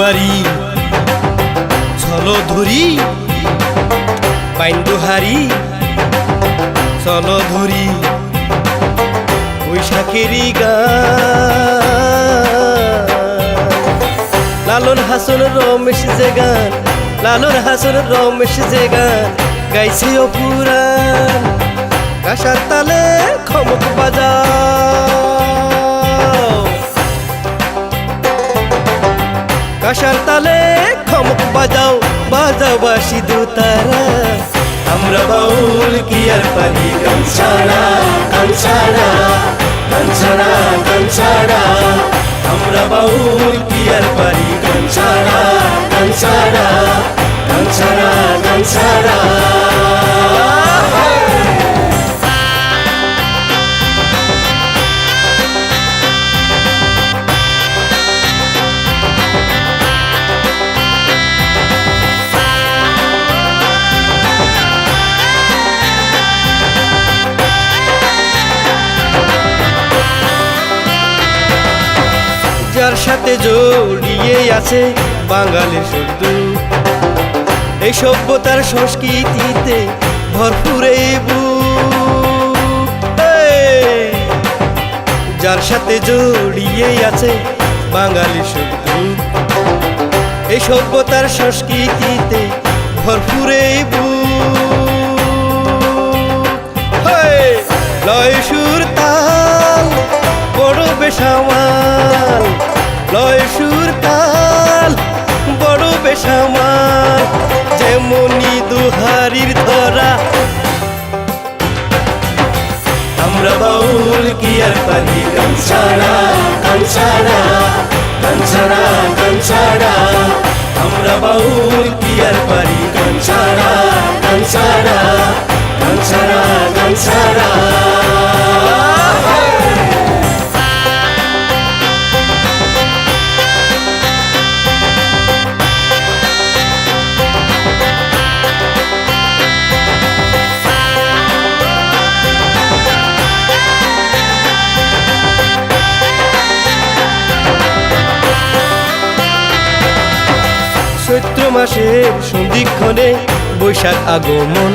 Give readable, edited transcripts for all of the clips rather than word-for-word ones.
দুয়ারি চলো ধরি বাইন্দুহারি চলো ধরি বৈশাখেরই গান লালন হাসন রমেশ যে গান লালন হাসন রমেশ যে গান গাইছে অপুরাণ কাঁসার তালে খমক বাজাও কাঁসার তালে খমক বাজাও বাজাও বাঁশি দুতারা আমরা বাউল কি আর পারি গান ছাড়া গান ছাড়া গান ছাড়া গান ছাড়া আমরা বাউল কি আর পারি গান ছাড়া গান ছাড়া গান ছাড়া গান ছাড়া যার সাথে জড়িয়ে আছে বাঙালির শব্দ এই সভ্যতার সংস্কৃতিতে ভরপুর এই বুক যার সাথে জড়িয়ে আছে বাঙালির শব্দ এই সভ্যতার সংস্কৃতিতে ভরপুর এই বুক লয় সুর তাল বড় বেসামাল লয় সুর তাল বড় বেসামাল যেমনি দুহারির ধরা আমরা বাউল কি আর পারি গান ছাড়া গান ছাড়া গান ছাড়া গান ছাড়া আমরা বাউল কি আর পারি গান ছাড়া গান ছাড়া গান ছাড়া গান ছাড়া চৈত্র মাসের সন্ধিক্ষণে বৈশাখ আগমন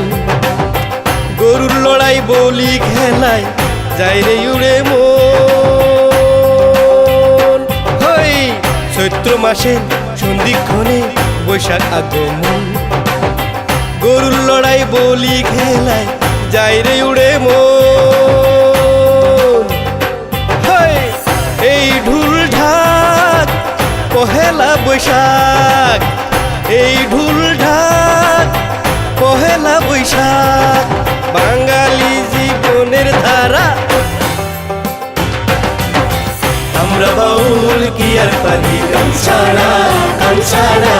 গরুর লড়াই বলি খেলায় যাই রে উড়ে মন হই চৈত্র মাসের সন্ধিক্ষণে বৈশাখ আগমন গরুর লড়াই বলি খেলায় যাই রে উড়ে মন হই এই ঢুল ঢাক পহেলা বৈশাখ এই ঢুল ঢাক পহেলা বৈশাখ বাঙালি জীবনের ধারা আমরা বাউল কি আর পারি গান ছাড়া গান ছাড়া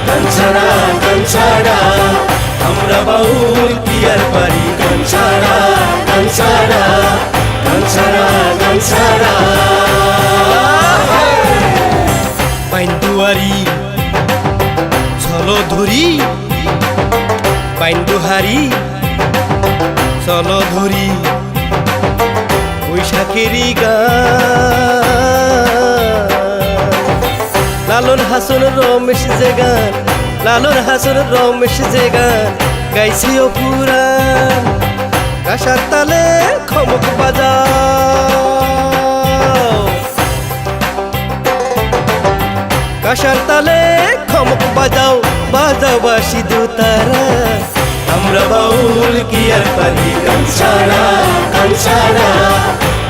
গান ছাড়া গান ছাড়া আমরা বাউল কি আর পারি গান ছাড়া গান ছাড়া গান ছাড়া গান ছাড়া বাইন্দুয়ারি চলো ধরি বাইন্দুহারি চলো ধরি বৈশাখেরই গান লালন হাসন রমেশ যে গান লালন হাসন রমেশ যে গান গাইছে অপুরাণ কাঁসার তালে খমক বাজাও কাঁসার তালে খমক বাজাও বাজাও বাঁশি দুতারা আমরা বাউল কি আর পারি গান ছাড়া গান ছাড়া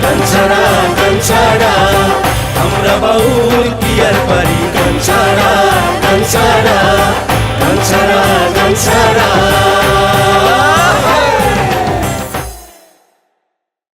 গান ছাড়া গান ছাড়া আমরা বাউল কি আর পারি গান ছাড়া গান ছাড়া গান ছাড়া গান ছাড়া